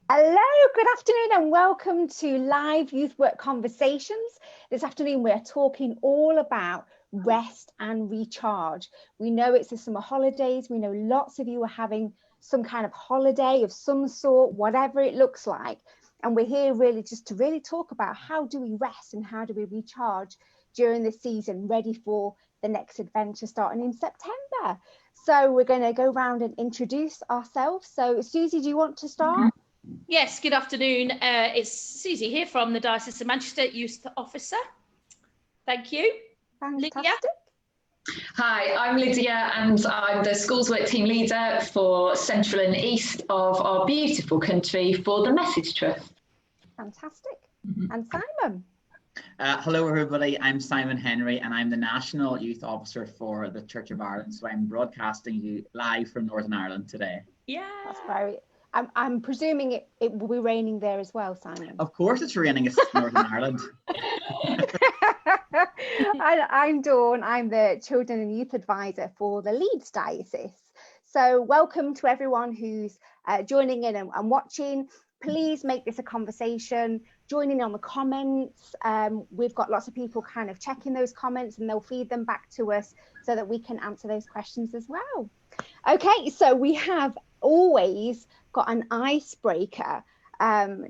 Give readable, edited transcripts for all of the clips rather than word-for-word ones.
Hello, good afternoon and welcome to Live Youth Work Conversations. This afternoon we're talking all about rest and recharge. We know it's the summer holidays. We know lots of you are having some kind of holiday of some sort, whatever it looks like. And we're here really just to really talk about how do we rest and how do we recharge during the season, ready for the next adventure starting in September. So we're going to go around and introduce ourselves. So Susie, do you want to start? Yes, good afternoon. It's Susie here from the Diocese of Manchester Youth Officer. Thank you. Fantastic. Lydia. Hi, I'm Lydia and I'm the Schools Work Team Leader for Central and East of our beautiful country for the Message Trust. Fantastic. And Simon? Hello everybody, I'm Simon Henry and I'm the National Youth Officer for the Church of Ireland. So I'm broadcasting you live from Northern Ireland today. Yeah. That's very... I'm presuming it will be raining there as well, Simon. Of course it's raining, it's Northern Ireland. I'm Dawn, I'm the Children and Youth Advisor for the Leeds Diocese. So welcome to everyone who's joining in and watching. Please make this a conversation, join in on the comments. We've got lots of people kind of checking those comments and they'll feed them back to us so that we can answer those questions as well. Okay, so we have always got an icebreaker,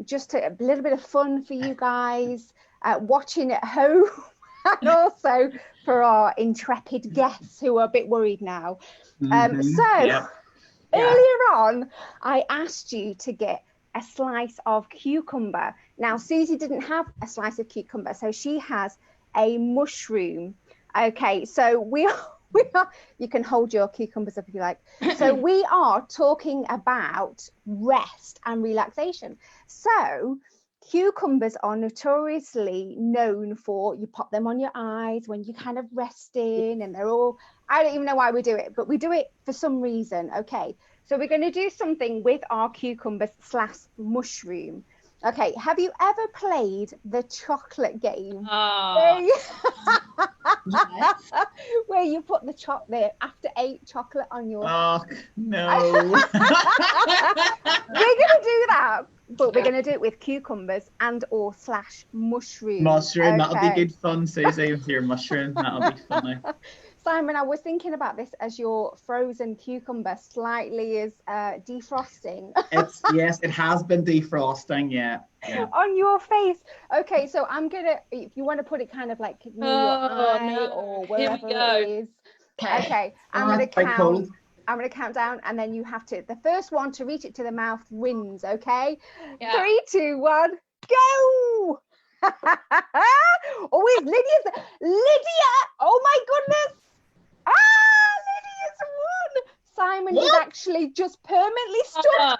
just a little bit of fun for you guys watching at home and also for our intrepid guests who are a bit worried now. Earlier on, I asked you to get a slice of cucumber. Now, Susie didn't have a slice of cucumber, so she has a mushroom. Okay, so we are, you can hold your cucumbers up if you like. So we are talking about rest and relaxation. So cucumbers are notoriously known for, you pop them on your eyes when you're kind of resting and they're all, I don't even know why we do it, but we do it for some reason. Okay, so we're going to do something with our cucumbers / mushroom. Okay, have you ever played the chocolate game? Where you put the after 8 chocolate on your... Oh, no. We're going to do that, but we're going to do it with cucumbers and or / mushroom. Mushroom, okay. That'll be good fun, Susie, with your mushroom. That'll be funny. Simon, I was thinking about this as your frozen cucumber slightly is defrosting. Yes, it has been defrosting, yeah. On your face. Okay, so I'm gonna, if you want to put it kind of like near your eye or wherever it is. Okay, I'm gonna count down and then you have to, the first one to reach it to the mouth wins, okay? Yeah. 3, 2, 1, go! Oh, it's Lydia! Oh my goodness! Lydia's won! Simon is actually just permanently stuck.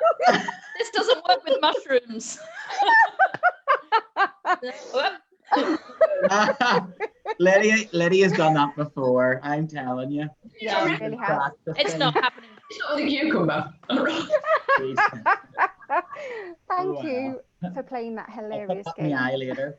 This doesn't work with mushrooms. Lydia's done that before, I'm telling you. Yeah, it really has. It's not happening. It's not the cucumber. Thank you for playing that hilarious game. My eye later.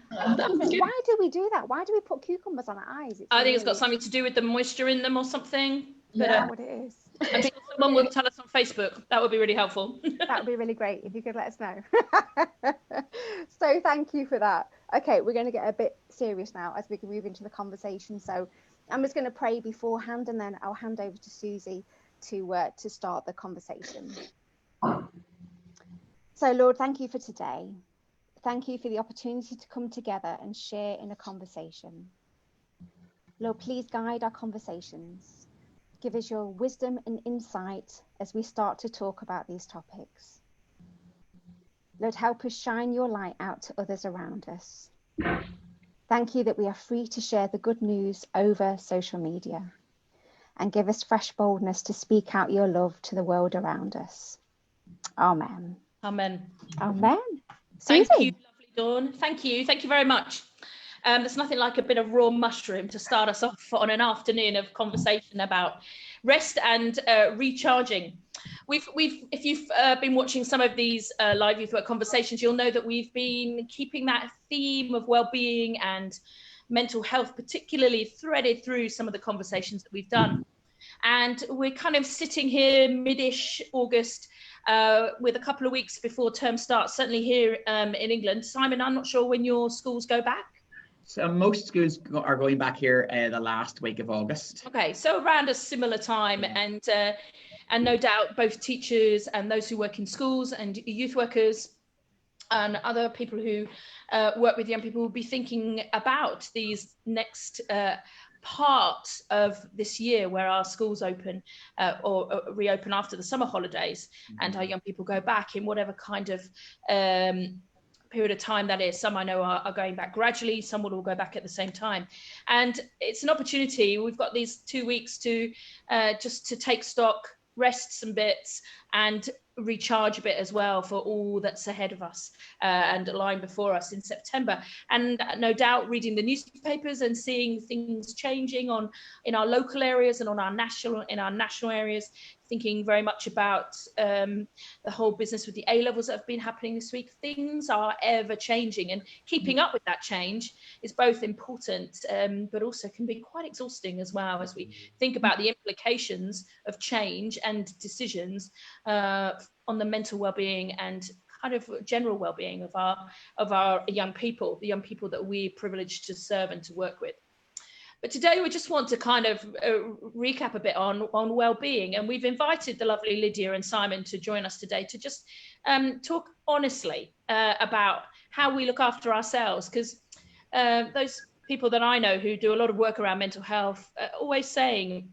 Why do we do that? Why do we put cucumbers on our eyes? I think it's got something to do with the moisture in them or something. Yeah, what it is. I think someone will tell us on Facebook. That would be really helpful. That would be really great if you could let us know. So thank you for that. Okay, we're going to get a bit serious now as we can move into the conversation. So I'm just going to pray beforehand and then I'll hand over to Susie to start the conversation. So Lord, thank you for today. Thank you for the opportunity to come together and share in a conversation. Lord, please guide our conversations. Give us your wisdom and insight as we start to talk about these topics. Lord, help us shine your light out to others around us. Thank you that we are free to share the good news over social media and give us fresh boldness to speak out your love to the world around us. Amen. Amen. Amen. Thank Susie. you, lovely Dawn. Thank you very much. There's nothing like a bit of raw mushroom to start us off on an afternoon of conversation about rest and recharging. If you've been watching some of these live youth work conversations, you'll know that we've been keeping that theme of well-being and mental health particularly threaded through some of the conversations that we've done. And we're kind of sitting here mid-ish August with a couple of weeks before term starts, certainly here in England. Simon, I'm not sure when your schools go back. So most schools are going back here the last week of August. Okay, so around a similar time, and no doubt both teachers and those who work in schools and youth workers and other people who work with young people will be thinking about these next part of this year where our schools open or reopen after the summer holidays, and our young people go back in whatever kind of period of time that is. Some I know are going back gradually, some will all go back at the same time. And it's an opportunity. We've got these 2 weeks to just to take stock, rest some bits, and recharge a bit as well for all that's ahead of us and lying before us in September. And no doubt reading the newspapers and seeing things changing in our local areas and in our national areas, thinking very much about the whole business with the A-levels that have been happening this week. Things are ever changing, and keeping up with that change is both important but also can be quite exhausting as well, as we think about the implications of change and decisions on the mental well-being and kind of general well-being of our young people, the young people that we're privileged to serve and to work with. But today we just want to kind of recap a bit on well-being, and we've invited the lovely Lydia and Simon to join us today to just talk honestly about how we look after ourselves, because those people that I know who do a lot of work around mental health are always saying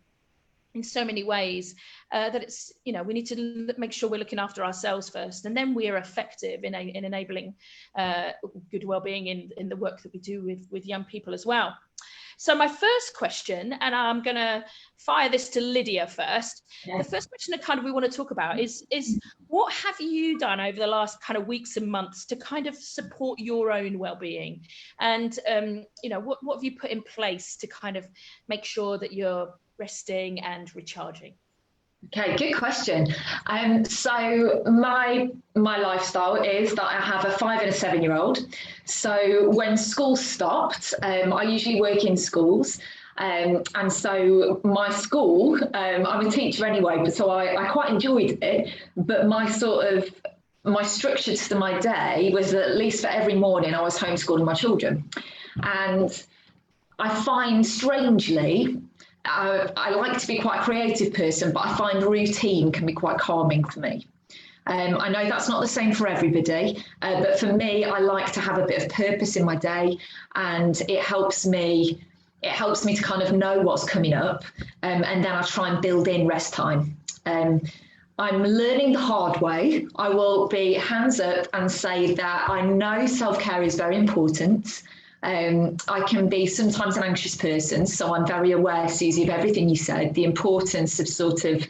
in so many ways that it's, you know, we need to make sure we're looking after ourselves first, and then we're effective in enabling good well-being in the work that we do with young people as well. So my first question, and I'm going to fire this to Lydia first. Yeah. The first question that kind of we want to talk about is what have you done over the last kind of weeks and months to kind of support your own well-being? And, you know, what have you put in place to kind of make sure that you're resting and recharging? Okay, good question. So my lifestyle is that I have a 5 and a 7-year-old. So when school stopped, I usually work in schools. And so my school, I'm a teacher anyway, but so I quite enjoyed it. But my structure to my day was that at least for every morning I was homeschooling my children. And I find strangely, I like to be quite a creative person, but I find routine can be quite calming for me. I know that's not the same for everybody, but for me, I like to have a bit of purpose in my day, and it helps me to kind of know what's coming up, and then I try and build in rest time. I'm learning the hard way. I will be hands up and say that I know self-care is very important. I can be sometimes an anxious person, so I'm very aware, Susie, of everything you said, the importance of sort of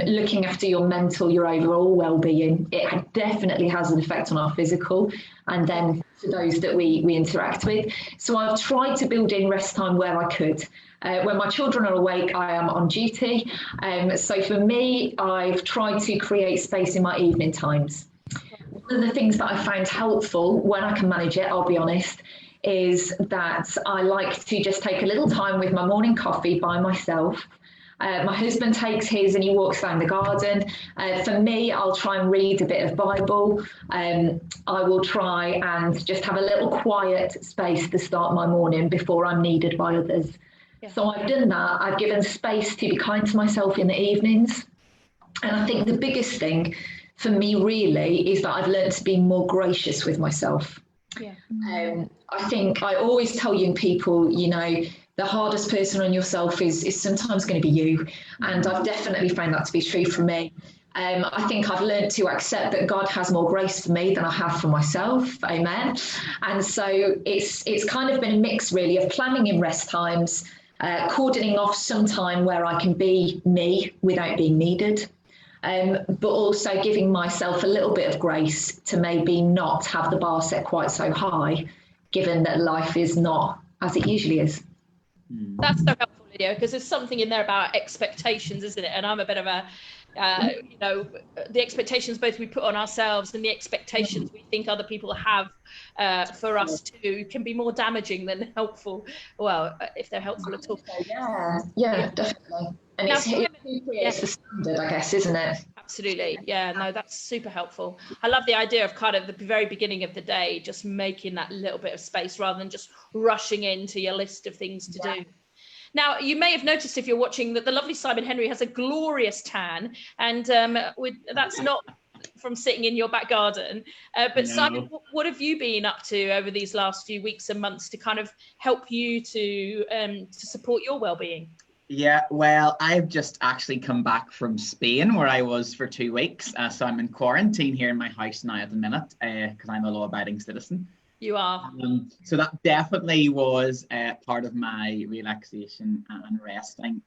looking after your mental, your overall well-being. It definitely has an effect on our physical, and then for those that we interact with. So I've tried to build in rest time where I could. When my children are awake, I am on duty. So for me, I've tried to create space in my evening times. One of the things that I find helpful when I can manage it, I'll be honest, is that I like to just take a little time with my morning coffee by myself. My husband takes his and he walks down the garden. For me, I'll try and read a bit of Bible. I will try and just have a little quiet space to start my morning before I'm needed by others. Yeah. So I've done that. I've given space to be kind to myself in the evenings. And I think the biggest thing for me really is that I've learned to be more gracious with myself. Yeah. I think I always tell young people, you know, the hardest person on yourself is sometimes going to be you. And I've definitely found that to be true for me. I think I've learned to accept that God has more grace for me than I have for myself. Amen. And so it's kind of been a mix really of planning in rest times, cordoning off some time where I can be me without being needed. But also giving myself a little bit of grace to maybe not have the bar set quite so high, given that life is not as it usually is. That's so helpful, Lydia, because there's something in there about expectations, isn't it? And I'm a bit of a, you know, the expectations both we put on ourselves and the expectations we think other people have for us too can be more damaging than helpful. Well, if they're helpful at all. Yeah, definitely. And Now, it's who creates the standard, I guess, isn't it? Absolutely. Yeah, no, that's super helpful. I love the idea of kind of the very beginning of the day, just making that little bit of space rather than just rushing into your list of things to do. Now, you may have noticed if you're watching that the lovely Simon Henry has a glorious tan, and that's not from sitting in your back garden. But no. Simon, what have you been up to over these last few weeks and months to kind of help you to support your well-being? Yeah, well, I've just actually come back from Spain where I was for 2 weeks. So I'm in quarantine here in my house now at the minute because I'm a law-abiding citizen. You are. So that definitely was part of my relaxation and resting.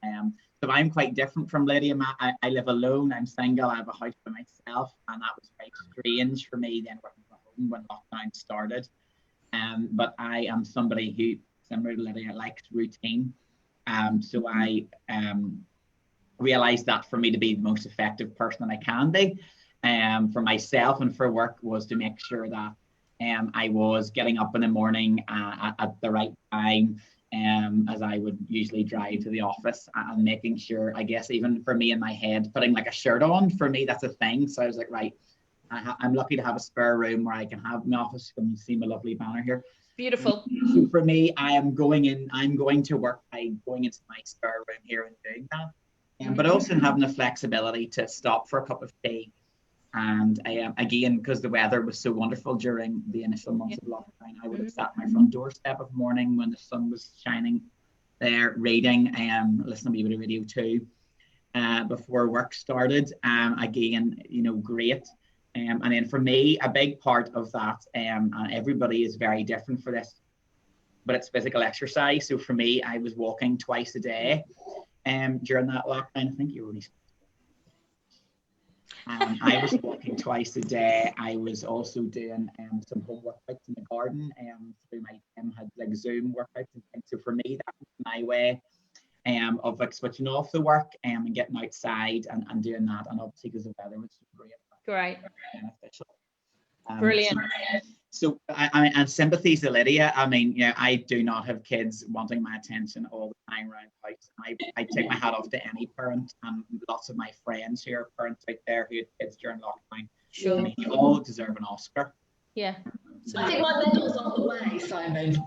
So I'm quite different from Lydia. I live alone. I'm single. I have a house by myself. And that was very strange for me then working from home when lockdown started. But I am somebody who, similar to Lydia, likes routine. So I realized that for me to be the most effective person I can be for myself and for work was to make sure that I was getting up in the morning at the right time as I would usually drive to the office and making sure, I guess, even for me in my head, putting like a shirt on, for me, that's a thing. So I was like, right, I'm lucky to have a spare room where I can have my office. You can see my lovely banner here. Beautiful. So for me, I'm going to work by going into my spare room here and doing that. But also having the flexibility to stop for a cup of tea. And again, because the weather was so wonderful during the initial months of lockdown, I would have sat on my front doorstep of morning when the sun was shining there, reading, listening to a wee bit of radio too, before work started. Again, great. And then for me, a big part of that, and everybody is very different for this, but it's physical exercise. So for me, I was walking twice a day during that lockdown. I think you already I was walking twice a day. I was also doing some home workouts in the garden through my had like Zoom workouts and things. So for me, that was my way of like switching off the work and getting outside and doing that. And obviously because the weather was great. Great. Beneficial. Brilliant. So I and sympathy to Lydia. I mean, I do not have kids wanting my attention all the time around the house. I take my hat off to any parent and lots of my friends who are parents out there who had kids during lockdown. Sure. I mean, you all deserve an Oscar. Yeah. I think my medal's on the way, Simon.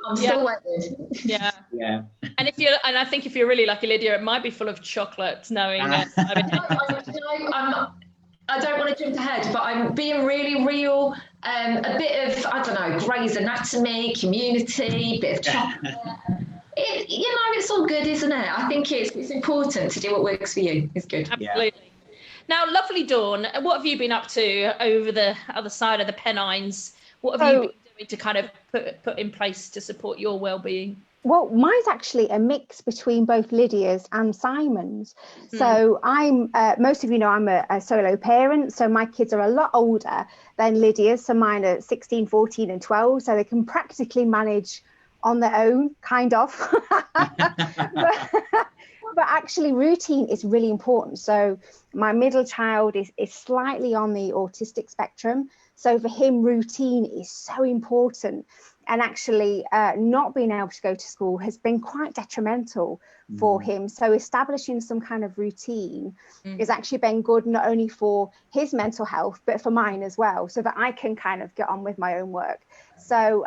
I'm still waiting. Yeah. Yeah. And I think if you're really lucky, Lydia, it might be full of chocolate, knowing. I don't want to jump ahead, but I'm being really real. A bit of, I don't know, Grey's Anatomy, Community, bit of chocolate. It's all good, isn't it? I think it's important to do what works for you. It's good. Absolutely. Yeah. Now, lovely Dawn, what have you been up to over the other side of the Pennines? What have you been doing to kind of put in place to support your well-being? Well, mine's actually a mix between both Lydia's and Simon's. So I'm, most of you know, I'm a solo parent. So my kids are a lot older than Lydia's. So mine are 16, 14 and 12. So they can practically manage on their own, kind of. But actually routine is really important. So my middle child is slightly on the autistic spectrum. So for him, routine is so important. And actually not being able to go to school has been quite detrimental for him. So establishing some kind of routine has actually been good, not only for his mental health, but for mine as well, so that I can kind of get on with my own work. So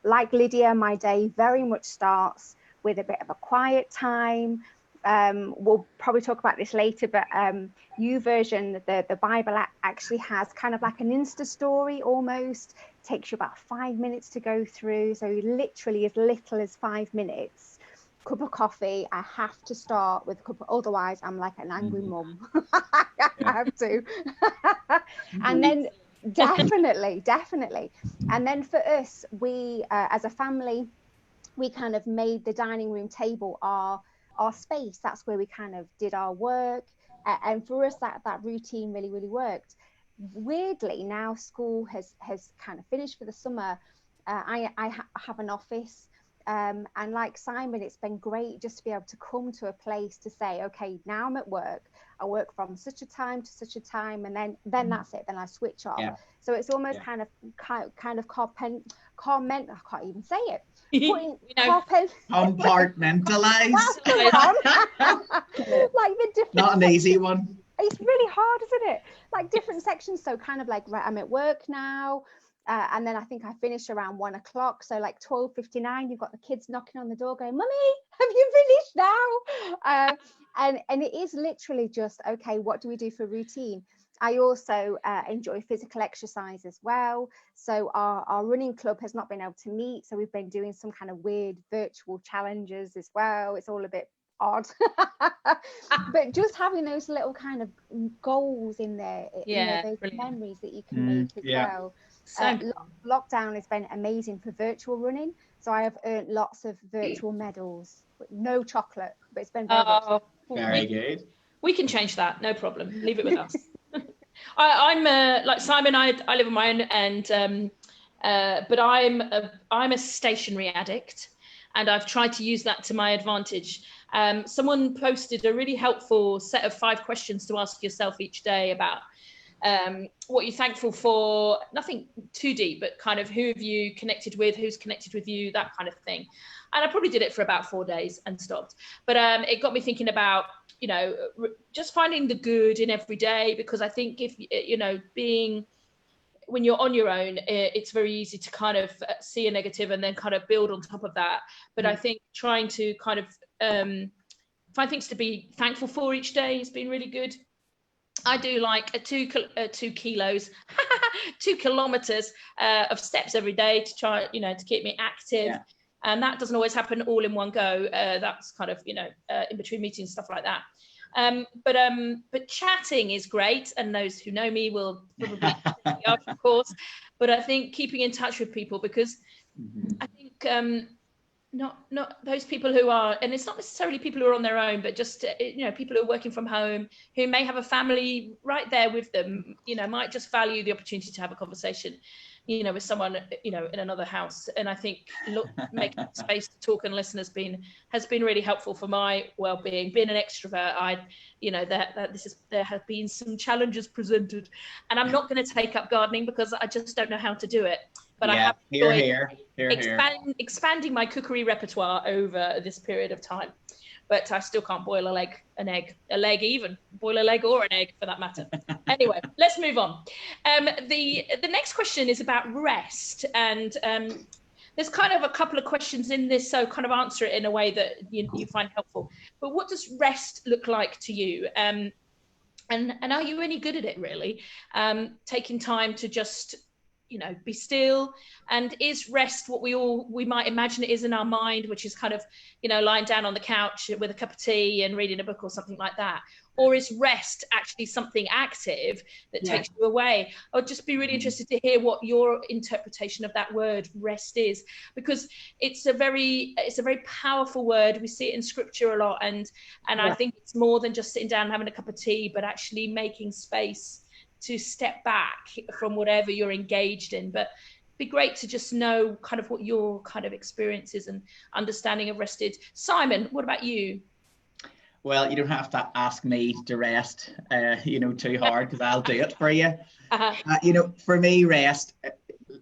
like Lydia, my day very much starts with a bit of a quiet time. We'll probably talk about this later, but YouVersion, the Bible app, actually has kind of like an Insta story almost. Takes you about 5 minutes to go through, so literally as little as 5 minutes. Cup of coffee, I have to start with a cup, otherwise I'm like an angry mum. I have to. And then definitely. And then for us, we as a family, we kind of made the dining room table our space. That's where we kind of did our work, and for us that routine really worked. Weirdly, now school has kind of finished for the summer, I have an office And like Simon, it's been great just to be able to come to a place to say, okay, now I'm at work. I work from such a time to such a time, and then that's it. Then I switch off. Yeah. So it's almost kind of comment. I can't even say it. Compartmentalize. Like the different. Not an easy one. It's really hard, isn't it? Like different sections. So kind of like, right, I'm at work now. And then I think I finish around 1 o'clock. So like 12:59, you've got the kids knocking on the door going, Mummy, have you finished now? And it is literally just, okay, what do we do for routine? I also enjoy physical exercise as well. So our running club has not been able to meet. So we've been doing some kind of weird virtual challenges as well. It's all a bit odd. But just having those little kind of goals in there, those brilliant memories that you can make as well. Lockdown has been amazing for virtual running, so I have earned lots of virtual medals. No chocolate, but it's been very good. We can change that, no problem. Leave it with us. I'm like Simon. I live on my own, and but I'm a stationary addict, and I've tried to use that to my advantage. Someone posted a really helpful set of 5 questions to ask yourself each day about what you're thankful for. Nothing too deep, but kind of who have you connected with, who's connected with you, that kind of thing. And I probably did it for about 4 days and stopped. But it got me thinking about, just finding the good in every day, because I think if, when you're on your own, it's very easy to kind of see a negative and then kind of build on top of that. But I think trying to kind of find things to be thankful for each day has been really good. I do like 2 kilometers of steps every day to try, to keep me active. Yeah. And that doesn't always happen all in one go. That's kind of, in between meetings, stuff like that. But chatting is great, and those who know me will probably of course. But I think keeping in touch with people, because I think not those people who are, and it's not necessarily people who are on their own, but just people who are working from home, who may have a family right there with them, might just value the opportunity to have a conversation with someone in another house. And I think making space to talk and listen has been really helpful for my well-being. Being an extrovert, there have been some challenges presented, and I'm not going to take up gardening because I just don't know how to do it. But I have enjoyed expanding my cookery repertoire over this period of time. But I still can't boil a leg boil a leg or an egg for that matter. Anyway, let's move on. The next question is about rest, and there's kind of a couple of questions in this, so kind of answer it in a way that you find helpful. But what does rest look like to you? And are you any good at it, really? Taking time to just be still, and is rest what we might imagine it is in our mind, which is kind of lying down on the couch with a cup of tea and reading a book or something like that? Or is rest actually something active that takes you away? I'd just be really interested to hear what your interpretation of that word rest is, because it's a very powerful word. We see it in scripture a lot, and I think it's more than just sitting down and having a cup of tea, but actually making space to step back from whatever you're engaged in. But it'd be great to just know kind of what your kind of experiences and understanding of rest is. Simon, what about you? Well, you don't have to ask me to rest, too hard, because I'll do it for you. For me, rest,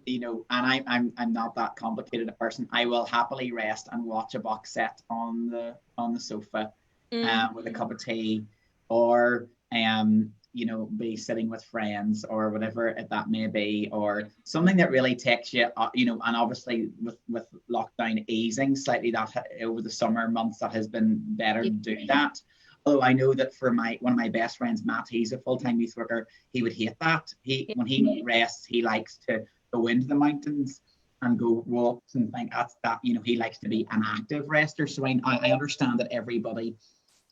and I'm not that complicated a person. I will happily rest and watch a box set on the sofa with a cup of tea, or be sitting with friends or whatever that may be, or something that really takes you, and obviously with lockdown easing slightly, that over the summer months, that has been better to do that. Although I know that for one of my best friends, Matt, he's a full-time youth worker, he would hate that. When he rests, he likes to go into the mountains and go walks and think that he likes to be an active rester. So I understand that everybody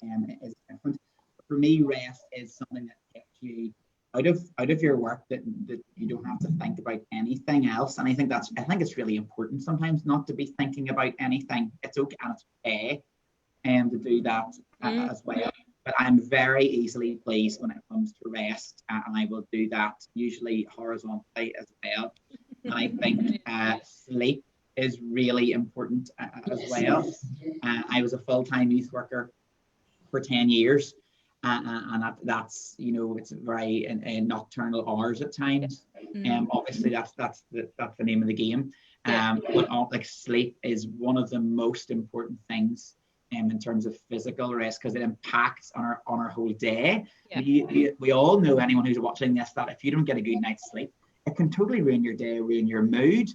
is different. For me, rest is something that takes you out of your work, that you don't have to think about anything else. And I think it's really important sometimes not to be thinking about anything. It's okay, and it's okay to do that as well. But I'm very easily pleased when it comes to rest, and I will do that usually horizontally as well. And I think sleep is really important as well. I was a full-time youth worker for 10 years. And that's, you know, it's very nocturnal hours at times. Obviously that's the name of the game. But like sleep is one of the most important things in terms of physical rest, because it impacts on our whole day. We all know, anyone who's watching this, that if you don't get a good night's sleep, it can totally ruin your day, ruin your mood,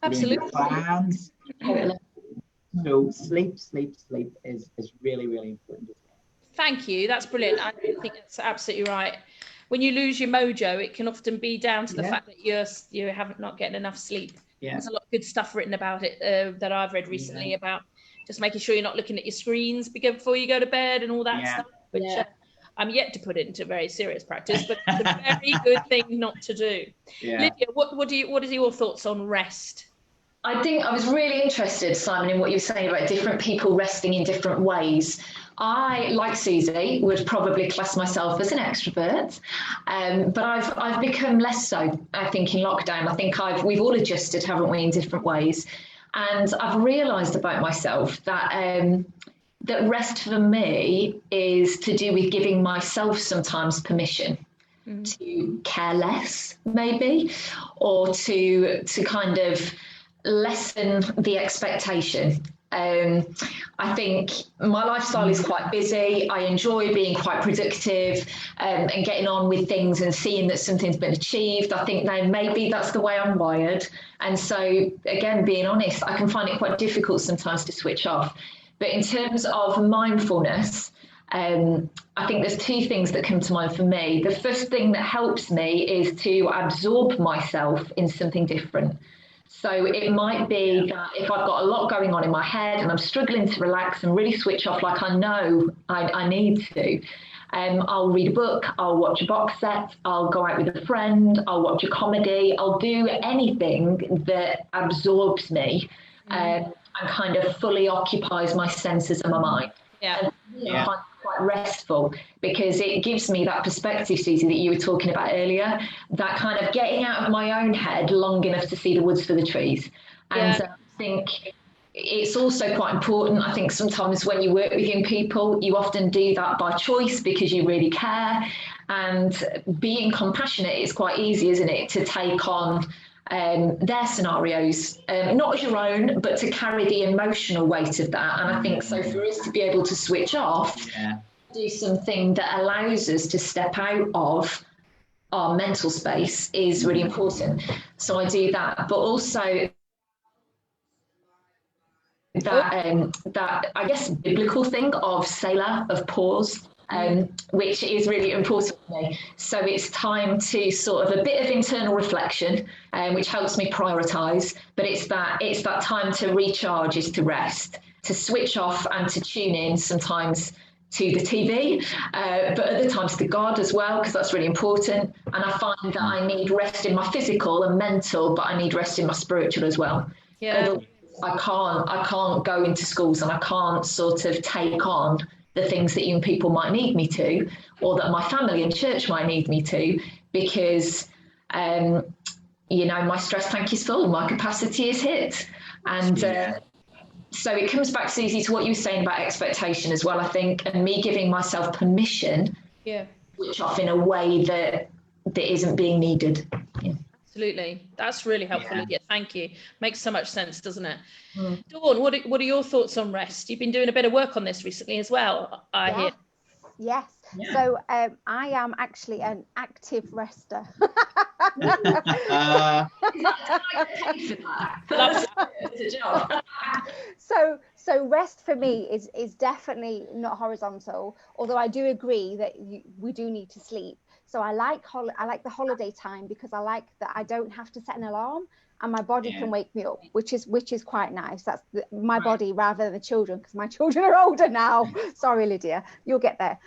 ruin your plans. So sleep is really, really important. Thank you. That's brilliant. I think that's absolutely right. When you lose your mojo, it can often be down to the fact that you haven't not getting enough sleep. There's a lot of good stuff written about it that I've read recently about just making sure you're not looking at your screens before you go to bed and all that stuff, which I'm yet to put it into very serious practice, but it's a very good thing not to do. Lydia, what are your thoughts on rest? I think I was really interested, Simon, in what you were saying about different people resting in different ways. I, like Susie, would probably class myself as an extrovert, but I've become less so, I think, in lockdown. I think we've all adjusted, haven't we, in different ways. And I've realised about myself that that rest for me is to do with giving myself sometimes permission to care less, maybe, or to kind of lessen the expectation. I think my lifestyle is quite busy. I enjoy being quite productive and getting on with things and seeing that something's been achieved. I think now maybe that's the way I'm wired. And so, again, being honest, I can find it quite difficult sometimes to switch off. But in terms of mindfulness, I think there's two things that come to mind for me. The first thing that helps me is to absorb myself in something different. So it might be that if I've got a lot going on in my head and I'm struggling to relax and really switch off like I know I need to, I'll read a book, I'll watch a box set, I'll go out with a friend, I'll watch a comedy, I'll do anything that absorbs me and kind of fully occupies my senses and my mind. I find it quite restful because it gives me that perspective, Susie, that you were talking about earlier, that kind of getting out of my own head long enough to see the woods for the trees. And I think it's also quite important. I think sometimes when you work with young people, you often do that by choice because you really care. And being compassionate is quite easy, isn't it, to take on their scenarios, not as your own, but to carry the emotional weight of that. And I think so for us to be able to switch off, do something that allows us to step out of our mental space is really important. So I do that, but also that I guess biblical thing of Selah, of pause, which is really important for me. So it's time to sort of a bit of internal reflection, which helps me prioritise. But it's that time to recharge, is to rest, to switch off and to tune in sometimes to the TV, but other times to God as well, because that's really important. And I find that I need rest in my physical and mental, but I need rest in my spiritual as well. Otherwise, I can't go into schools and I can't sort of take on the things that young people might need me to, or that my family and church might need me to, because, my stress tank is full, my capacity is hit. And so it comes back, Susie, to what you were saying about expectation as well, I think, and me giving myself permission, switch off in a way that isn't being needed. Absolutely. That's really helpful, Lydia. Thank you. Makes so much sense, doesn't it? Dawn, what are your thoughts on rest? You've been doing a bit of work on this recently as well, I hear. Yes. So I am actually an active rester. So rest for me is definitely not horizontal, although I do agree that we do need to sleep. So I like the holiday time because I like that I don't have to set an alarm and my body can wake me up, which is quite nice. That's my body rather than the children, because my children are older now. Sorry, Lydia, you'll get there.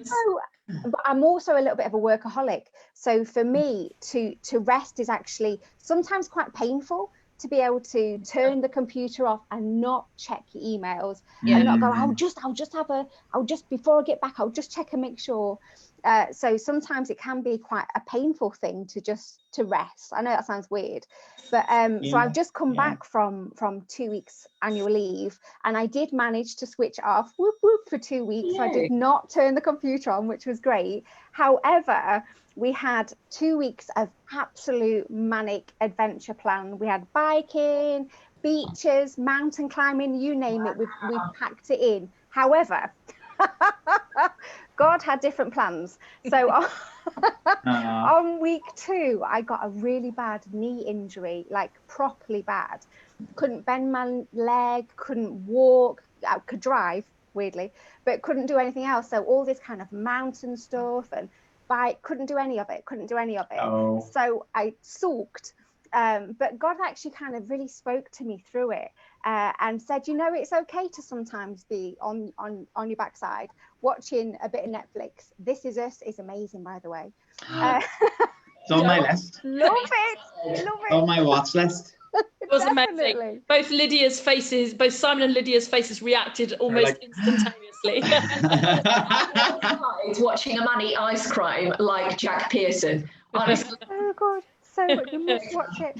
So, but I'm also a little bit of a workaholic. So for me, to rest is actually sometimes quite painful, to be able to turn the computer off and not check your emails and not go, I'll just before I get back, I'll just check and make sure. So sometimes it can be quite a painful thing to rest. I know that sounds weird, but so I've just come back from 2 weeks annual leave, and I did manage to switch off, whoop whoop, for 2 weeks. So I did not turn the computer on, which was great. However, we had 2 weeks of absolute manic adventure plan. We had biking, beaches, mountain climbing, you name it, we've packed it in. However, God had different plans. So on week 2, I got a really bad knee injury, like properly bad. Couldn't bend my leg, couldn't walk, I could drive, weirdly, but couldn't do anything else. So all this kind of mountain stuff and bike, couldn't do any of it. Oh. So I sulked. But God actually kind of really spoke to me through it, and said, you know, it's okay to sometimes be on your backside watching a bit of Netflix. This Is Us is amazing, by the way. It's on my list. Love it. On my watch list. It was amazing. Both Simon and Lydia's faces reacted almost instantaneously. Watching a man eat ice cream like Jack Pearson. Honestly. Oh God. So you must watch it.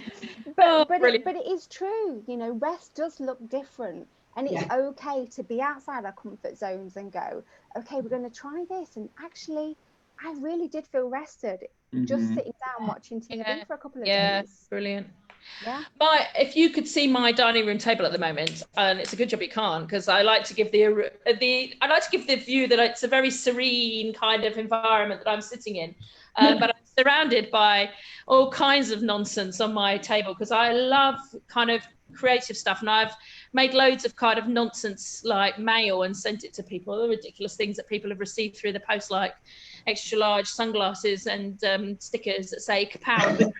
But it is true, you know, rest does look different, and it's okay to be outside our comfort zones and go, okay, we're going to try this. And actually, I really did feel rested just sitting down watching TV for a couple of days. Yeah, brilliant. Yeah. If you could see my dining room table at the moment, and it's a good job you can't, because I like to give the view that it's a very serene kind of environment that I'm sitting in, but I'm surrounded by all kinds of nonsense on my table because I love kind of creative stuff, and I've made loads of kind of nonsense like mail and sent it to people, the ridiculous things that people have received through the post, like extra large sunglasses and stickers that say kapow.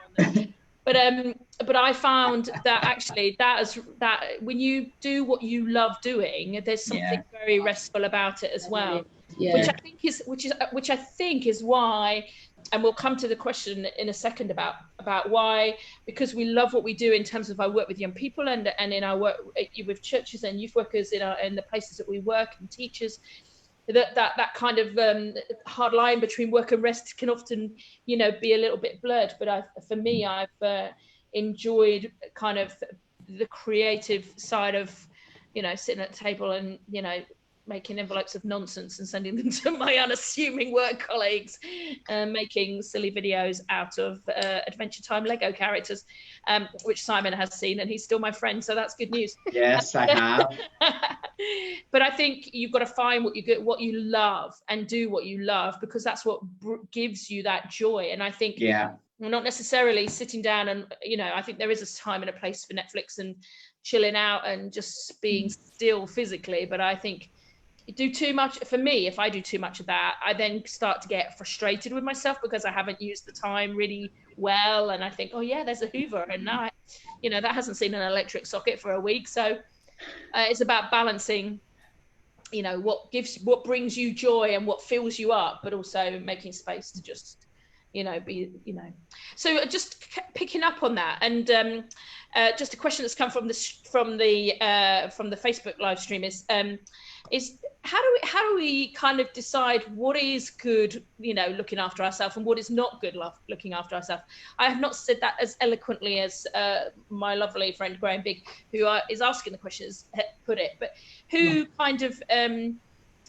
But I found that actually that when you do what you love doing, there's something very restful about it as well. Which I think is why, and we'll come to the question in a second about why, because we love what we do in terms of our work with young people and in our work with churches and youth workers in the places that we work and teachers. That kind of hard line between work and rest can often, you know, be a little bit blurred. But for me, I've enjoyed kind of the creative side of, you know, sitting at the table and, you know, making envelopes of nonsense and sending them to my unassuming work colleagues, making silly videos out of Adventure Time Lego characters, which Simon has seen, and he's still my friend, so that's good news. Yes, I have. But I think you've got to find what you love and do what you love, because that's what gives you that joy. And I think we're not necessarily sitting down and, you know, I think there is a time and a place for Netflix and chilling out and just being still physically, but I think you do too much. For me, if I do too much of that, I then start to get frustrated with myself because I haven't used the time really well. And I think, oh yeah, there's a Hoover, and now, you know, that hasn't seen an electric socket for a week. So it's about balancing, you know, what brings you joy and what fills you up, but also making space to just, you know, be, you know. So just picking up on that, and just a question that's come from the Facebook live stream is how do we kind of decide what is good, you know, looking after ourselves, and what is not good looking after ourselves? I have not said that as eloquently as my lovely friend Graham Big, who is asking the questions, put it. But who kind of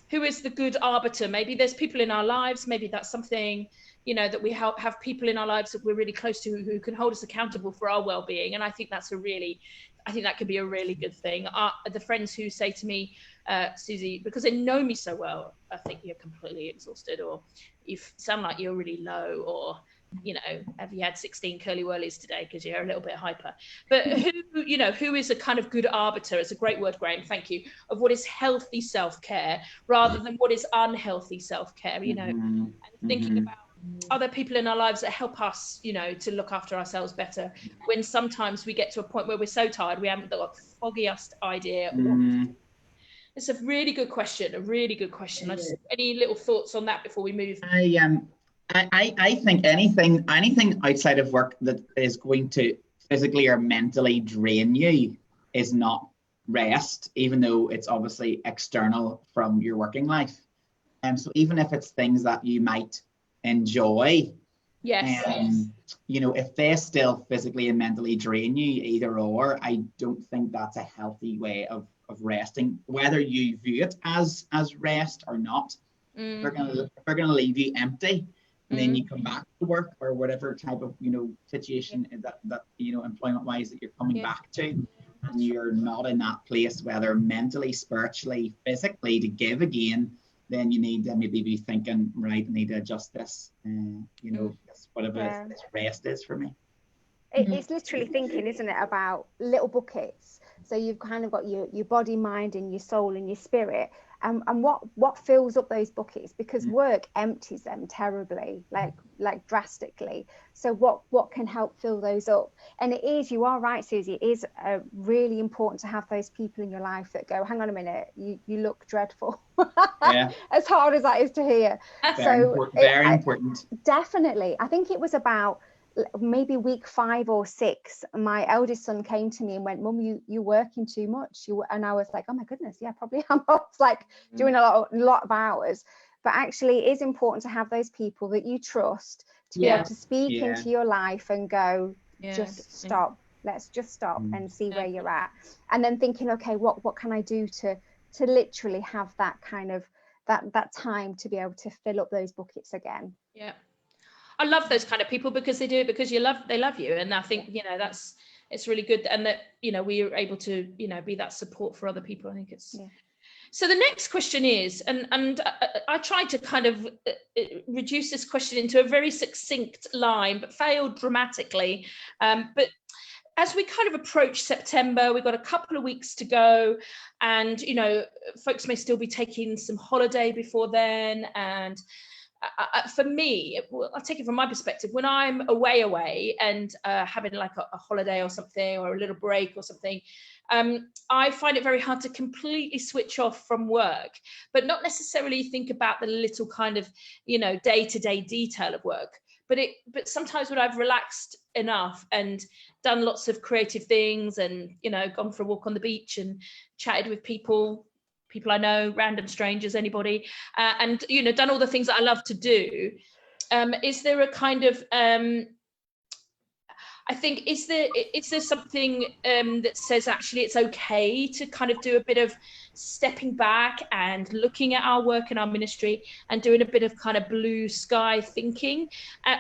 who is the good arbiter? Maybe there's people in our lives. Maybe that's something, you know, that we have people in our lives that we're really close to who can hold us accountable for our well-being. And I think that could be a really good thing. The friends who say to me, Susie, because they know me so well, I think you're completely exhausted, or you sound like you're really low, or, you know, have you had 16 curly whirlies today because you're a little bit hyper? But who is a kind of good arbiter? It's a great word, Graham, thank you, of what is healthy self-care rather than what is unhealthy self-care, you know, and thinking about other people in our lives that help us, you know, to look after ourselves better, when sometimes we get to a point where we're so tired we haven't got the foggiest idea what to do. It's a really good question. Any little thoughts on that before we move? I think anything outside of work that is going to physically or mentally drain you is not rest, even though it's obviously external from your working life. So even if it's things that you might enjoy. Yes. You know, if they still physically and mentally drain you, either or, I don't think that's a healthy way of resting, whether you view it as rest or not. If they're gonna leave you empty, and then you come back to work or whatever type of, you know, situation that you know, employment wise, that you're coming back to, and you're not in that place, whether mentally, spiritually, physically, to give again, then you need to maybe be thinking, right, I need to adjust this, you know, whatever this rest is for me. It's literally thinking, isn't it, about little buckets. So you've kind of got your body, mind, and your soul and your spirit, and what fills up those buckets, because work empties them terribly, like drastically. So what can help fill those up? And it is, you are right, Susie, it is really important to have those people in your life that go, hang on a minute, you look dreadful. As hard as that is to hear. Very important. Definitely. I think it was about maybe week 5 or 6, my eldest son came to me and went, Mum, you're working too much. And I was like, oh my goodness, yeah, probably am. I was like doing a lot of hours. But actually it is important to have those people that you trust to be able to speak into your life and go, just stop. Let's just stop and see where you're at. And then thinking, okay, what can I do to literally have that kind of that time to be able to fill up those buckets again. Yeah. I love those kind of people, because they do it because they love you. And I think, you know, it's really good. And that, you know, we are able to, you know, be that support for other people. I think it's, So the next question is, and I tried to kind of reduce this question into a very succinct line, but failed dramatically. But as we kind of approach September, we've got a couple of weeks to go, and, you know, folks may still be taking some holiday before then. And for me, I'll take it from my perspective, when I'm away and having like a holiday or something, or a little break or something, I find it very hard to completely switch off from work, but not necessarily think about the little kind of, you know, day-to-day detail of work. But sometimes when I've relaxed enough and done lots of creative things, and, you know, gone for a walk on the beach and chatted with people I know, random strangers, anybody, and, you know, done all the things that I love to do, is there a kind of, I think, is there something that says actually it's okay to kind of do a bit of stepping back and looking at our work and our ministry and doing a bit of kind of blue sky thinking,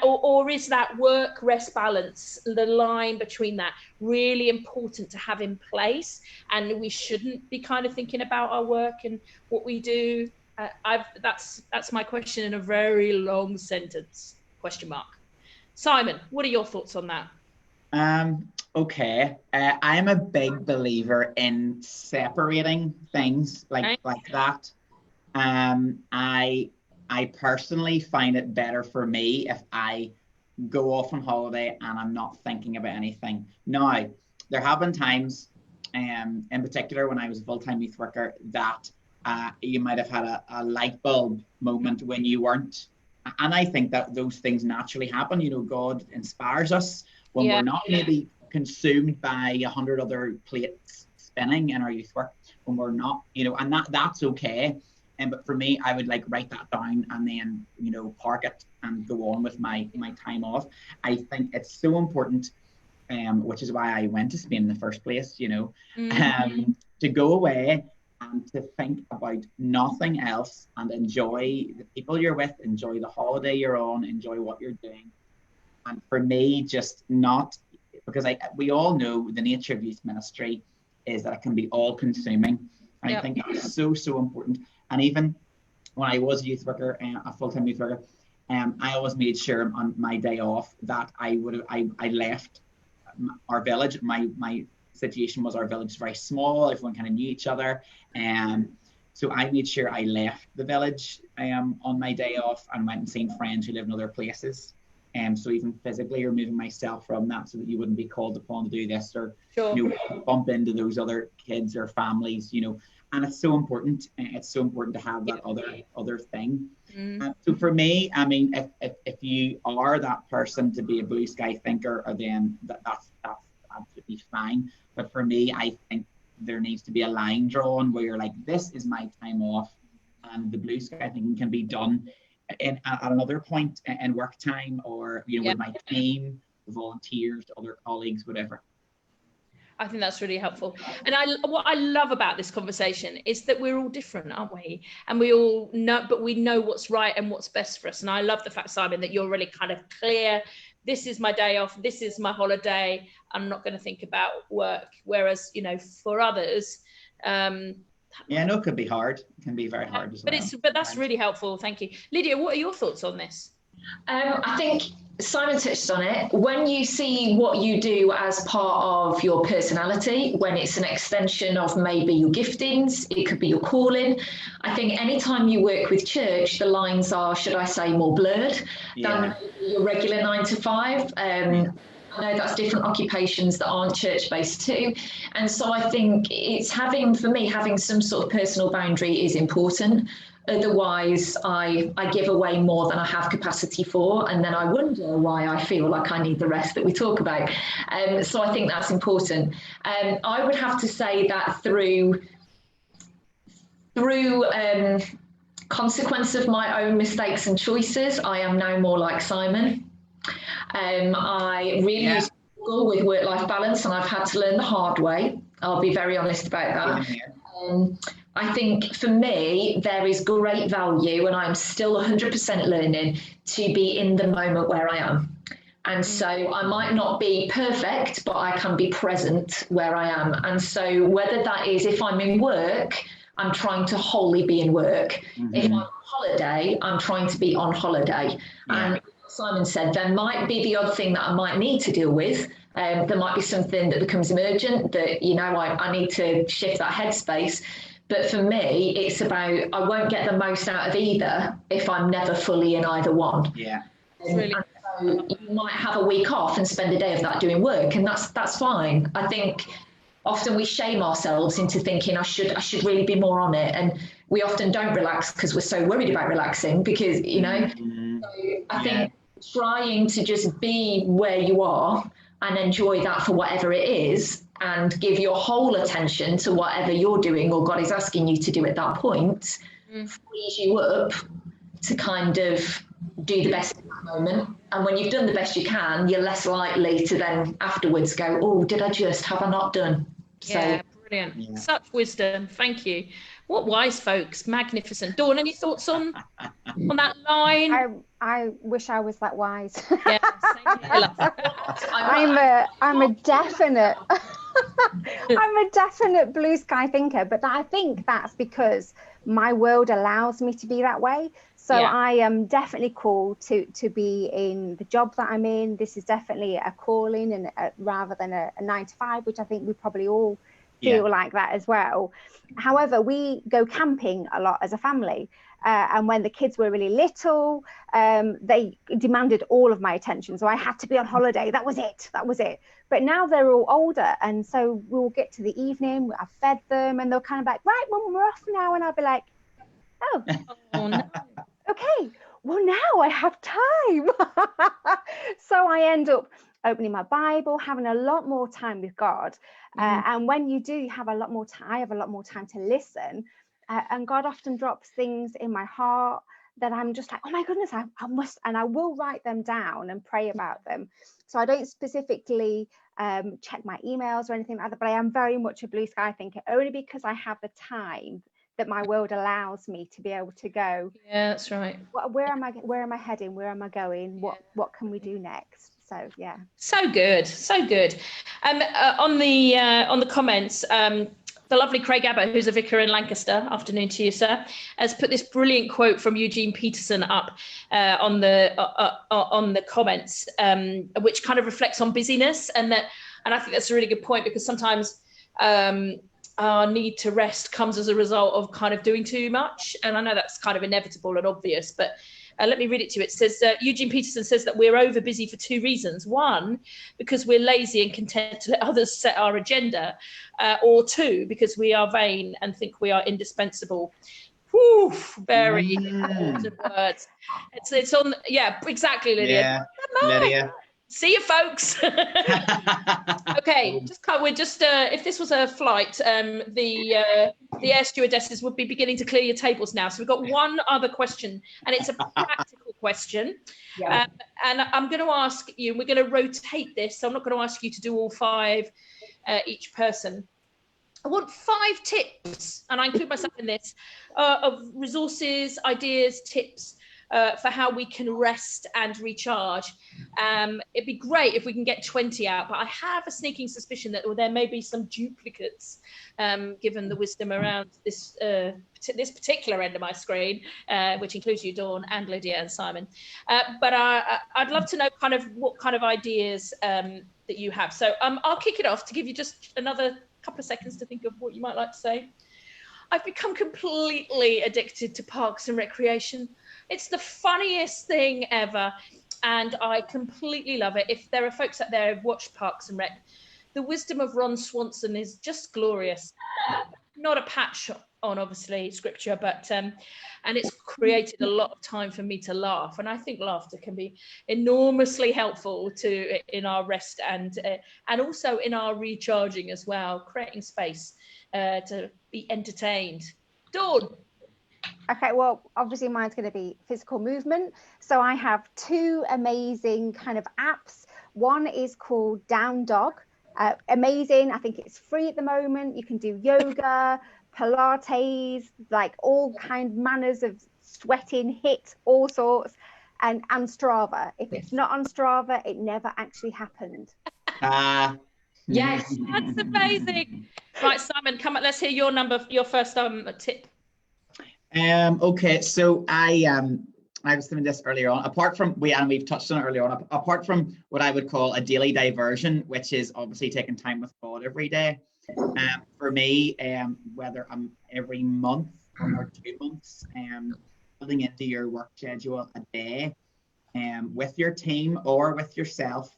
or is that work rest balance, the line between that, really important to have in place, and we shouldn't be kind of thinking about our work and what we do? That's my question in a very long sentence, question mark. Simon, what are your thoughts on that? Okay. I'm a big believer in separating things like that. I personally find it better for me if I go off on holiday and I'm not thinking about anything. Now, there have been times, in particular when I was a full-time youth worker, that you might have had a light bulb moment when you weren't. And I think that those things naturally happen. You know, God inspires us when we're not maybe consumed by 100 other plates spinning in our youth work, when we're not, you know, and that's okay. But for me, I would like write that down and then, you know, park it and go on with my time off. I think it's so important, which is why I went to Spain in the first place, you know, to go away and to think about nothing else and enjoy the people you're with, enjoy the holiday you're on, enjoy what you're doing. And for me, just not, because we all know the nature of youth ministry is that it can be all consuming. And I think that's so important. And even when I was a youth worker, a full-time youth worker, I always made sure on my day off that I left our village. My situation was, our village is very small, everyone kind of knew each other. So I made sure I left the village on my day off and went and seen friends who live in other places. So even physically removing myself from that, so that you wouldn't be called upon to do this, or you know, bump into those other kids or families, you know. And it's so important. It's so important to have that other thing. So for me, I mean, if you are that person to be a blue sky thinker, or then that's absolutely fine. But for me, I think there needs to be a line drawn where you're like, this is my time off, and the blue sky thinking can be done at another point in work time, or with my team, volunteers, other colleagues, whatever. I think that's really helpful. And what I love about this conversation is that we're all different, aren't we? And we all know, but we know what's right and what's best for us. And I love the fact, Simon, that you're really kind of clear. This is my day off. This is my holiday. I'm not going to think about work. Whereas, for others, it could be hard. It can be very hard as well. But that's really helpful. Thank you. Lydia, what are your thoughts on this? I think Simon touched on it. When you see what you do as part of your personality, when it's an extension of maybe your giftings, it could be your calling. I think anytime you work with church, the lines are, should I say, more blurred than your regular 9 to 5. I know that's different occupations that aren't church-based too. And so I think having some sort of personal boundary is important. Otherwise, I give away more than I have capacity for, and then I wonder why I feel like I need the rest that we talk about. So I think that's important. I would have to say that through consequence of my own mistakes and choices, I am now more like Simon. I really used to struggle with work-life balance, and I've had to learn the hard way. I'll be very honest about that. I think for me, there is great value, and I'm still 100% learning to be in the moment where I am. And so I might not be perfect, but I can be present where I am. And so whether that is, if I'm in work, I'm trying to wholly be in work. If I'm on holiday, I'm trying to be on holiday. And Simon said, there might be the odd thing that I might need to deal with. There might be something that becomes emergent that, I need to shift that headspace. But for me, it's about, I won't get the most out of either if I'm never fully in either one. Yeah. And so you might have a week off and spend a day of that doing work, and that's fine. I think often we shame ourselves into thinking I should really be more on it, and we often don't relax because we're so worried about relaxing because, So I think trying to just be where you are and enjoy that for whatever it is, and give your whole attention to whatever you're doing or God is asking you to do at that point, frees you up to kind of do the best in that moment. And when you've done the best you can, you're less likely to then afterwards go, oh, have I not done? Yeah, brilliant. Yeah. Such wisdom. Thank you. What wise folks. Magnificent. Dawn, any thoughts on that line? I wish I was that wise. Yeah, same here, I'm a definite I'm a definite blue sky thinker, but I think that's because my world allows me to be that way. So I am definitely called to be in the job that I'm in. This is definitely a calling, and rather than a 9 to 5, which I think we probably all feel like that as well. However, we go camping a lot as a family. And when the kids were really little, they demanded all of my attention. So I had to be on holiday. That was it. But now they're all older. And so we'll get to the evening, I've fed them, and they'll kind of like, right, Mum, we're off now. And I'll be like, oh no. Okay, well, now I have time. So I end up opening my Bible, having a lot more time with God. And when you do have a lot more time, I have a lot more time to listen. And God often drops things in my heart that I'm just like, oh my goodness, I must, and I will write them down and pray about them. So I don't specifically check my emails or anything like that, but I am very much a blue sky thinker, only because I have the time that my world allows me to be able to go. Yeah, that's right. Where am I heading? Where am I going? What can we do next? So yeah. So good. On the comments, the lovely Craig Abbott, who's a vicar in Lancaster, afternoon to you, sir, has put this brilliant quote from Eugene Peterson up on the comments, which kind of reflects on busyness, and I think that's a really good point, because sometimes our need to rest comes as a result of kind of doing too much, and I know that's kind of inevitable and obvious, but let me read it to you. It says, Eugene Peterson says that we're over busy for 2 reasons. 1, because we're lazy and content to let others set our agenda, or 2, because we are vain and think we are indispensable. Whew, very important words. It's on, exactly, Lydia. Yeah, Lydia. See you, folks. Okay, we're just if this was a flight, the the air stewardesses would be beginning to clear your tables now. So we've got one other question, and it's a practical question. Yeah. And I'm going to ask you, we're going to rotate this, so I'm not going to ask you to do all 5 each person. I want 5 tips, and I include myself in this, of resources, ideas, tips for how we can rest and recharge. It'd be great if we can get 20 out, but I have a sneaking suspicion that there may be some duplicates, given the wisdom around this particular end of my screen, which includes you, Dawn, and Lydia and Simon. But I'd love to know kind of what kind of ideas that you have. So I'll kick it off to give you just another couple of seconds to think of what you might like to say. I've become completely addicted to parks and recreation. It's the funniest thing ever, and I completely love it. If there are folks out there who've watched Parks and Rec, the wisdom of Ron Swanson is just glorious. Not a patch on, obviously, scripture, but and it's created a lot of time for me to laugh, and I think laughter can be enormously helpful in our rest and also in our recharging as well, creating space to be entertained. Dawn. Okay, well, obviously mine's going to be physical movement. So I have 2 amazing kind of apps. One is called Down Dog. Amazing. I think it's free at the moment. You can do yoga, Pilates, like all kind manners of sweating, HIIT, all sorts, and Strava. If it's not on Strava, it never actually happened. Yes. That's amazing. Right, Simon, come on, let's hear your first tip. Okay, so I was doing this earlier on. Apart from we've touched on it earlier on. Apart from what I would call a daily diversion, which is obviously taking time with God every day. For me, whether I'm every month or 2 months, building into your work schedule a day, with your team or with yourself,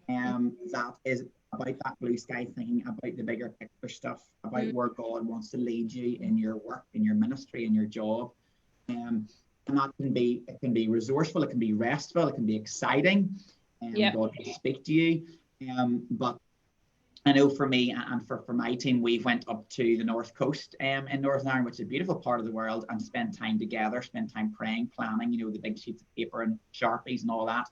that is about that blue sky thing, about the bigger picture stuff, about where God wants to lead you in your work, in your ministry, in your job. And that can be resourceful, it can be restful, it can be exciting, and God can speak to you. But I know for me and for my team, we've went up to the North Coast in Northern Ireland, which is a beautiful part of the world, and spend time together, spend time praying, planning, the big sheets of paper and Sharpies and all that.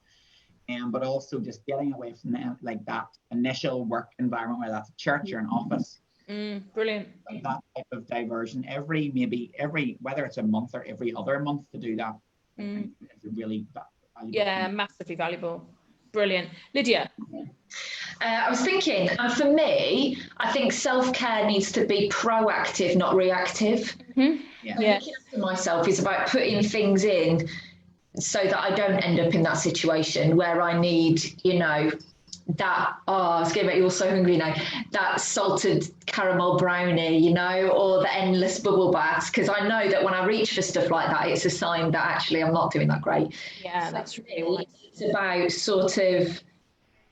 But also just getting away from that initial work environment, whether that's a church or an office. Brilliant. Like that type of diversion, whether it's a month or every other month, to do that, I think is really valuable. Yeah, massively valuable. Brilliant. Lydia. I was thinking, and for me, I think self-care needs to be proactive, not reactive. Yeah. Looking after myself is about putting things in so that I don't end up in that situation where I need, that, it's going to make you all so hungry now, that salted caramel brownie, or the endless bubble baths, because I know that when I reach for stuff like that, it's a sign that actually I'm not doing that great. Yeah, so that's really it's about sort of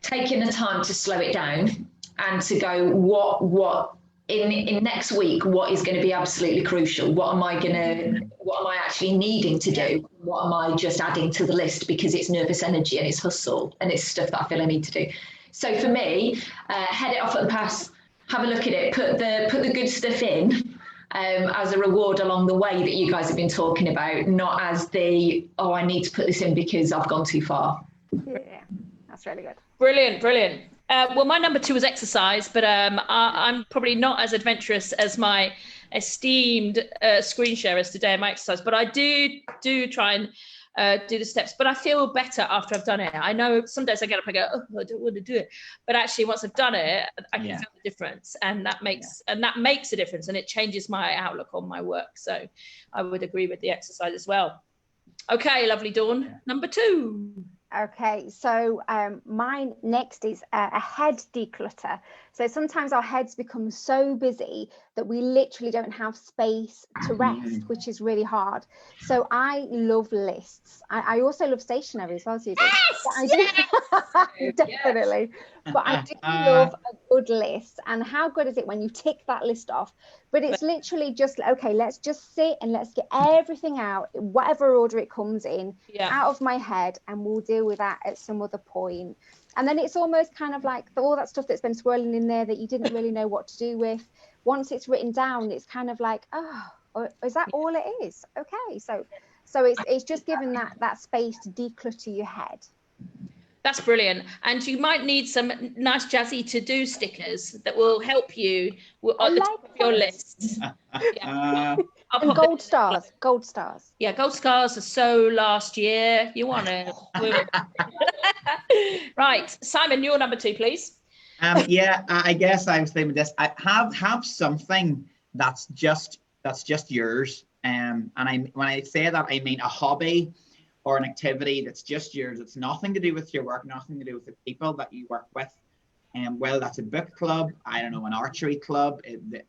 taking the time to slow it down and to go, what in next week, what is going to be absolutely crucial? What am I actually needing to do? What am I just adding to the list because it's nervous energy and it's hustle and it's stuff that I feel I need to do? So for me, head it off at the pass, have a look at it, put the good stuff in as a reward along the way that you guys have been talking about, not as I need to put this in because I've gone too far. Yeah, that's really good. Brilliant. Well, my number 2 was exercise, but I'm probably not as adventurous as my esteemed screen sharers today in my exercise, but I do try and do the steps, but I feel better after I've done it. I know some days I get up and go, I don't want to do it, but actually once I've done it, I can feel the difference, and that makes a difference, and it changes my outlook on my work. So I would agree with the exercise as well. Okay, lovely, Dawn. Number 2. Okay, so mine next is a head declutter. So sometimes our heads become so busy that we literally don't have space to rest, which is really hard. So I love lists. I also love stationery as well, Susie. Definitely. But I do love a good list. And how good is it when you tick that list off? But it's literally just, okay, let's just sit and let's get everything out, whatever order it comes in, out of my head, and we'll deal with that at some other point. And then it's almost kind of like all that stuff that's been swirling in there that you didn't really know what to do with. once it's written down, it's kind of like, oh, is that all it is? Okay, so it's just giving that space to declutter your head. That's brilliant. And you might need some nice jazzy to-do stickers that will help you at the top of your list. Yeah. And gold stars. Yeah, gold stars are so last year. You want to. Right, Simon, you're number 2, please. Yeah, I guess I was thinking this. I have something that's just yours. And when I say that, I mean a hobby or an activity that's just yours. It's nothing to do with your work, nothing to do with the people that you work with. And well, that's a book club, I don't know, an archery club,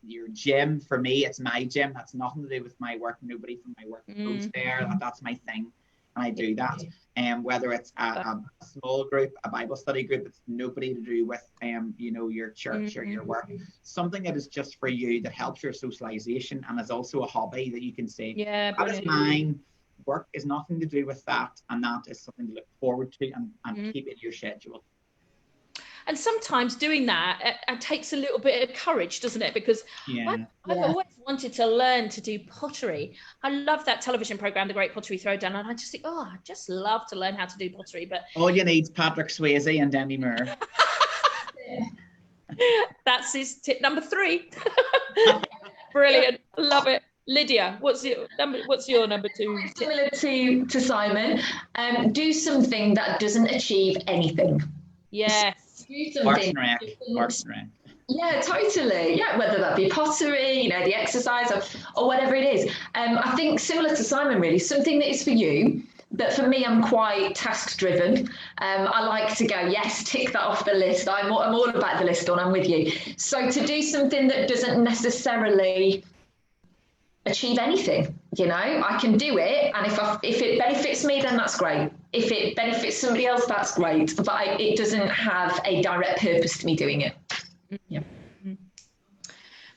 your gym. For me, it's my gym. That's nothing to do with my work. Nobody from my work goes there. That's my thing, and I do that. And whether it's a small group, a Bible study group, it's nobody to do with your church or your work. Something that is just for you, that helps your socialization, and is also a hobby that you can say, that is mine. Work is nothing to do with that, and that is something to look forward to and keep in your schedule. And sometimes doing that it takes a little bit of courage, doesn't it? Because I've always wanted to learn to do pottery. I love that television program, The Great Pottery Throwdown, and I just think, I just love to learn how to do pottery. But all you need is Patrick Swayze and Demi Moore. That's his tip number 3. Brilliant, love it. Lydia, what's your number 2 tip? Similar to Simon, do something that doesn't achieve anything. Yes. Parks and Rec. Yeah, totally. Yeah, whether that be pottery, the exercise or whatever it is. I think similar to Simon, really, something that is for you. But for me, I'm quite task driven. I like to go, yes, tick that off the list. I'm all about the list, and I'm with you. So to do something that doesn't necessarily achieve anything, I can do it, and if it benefits me, then that's great. If it benefits somebody else, that's great, but it doesn't have a direct purpose to me doing it. Yeah.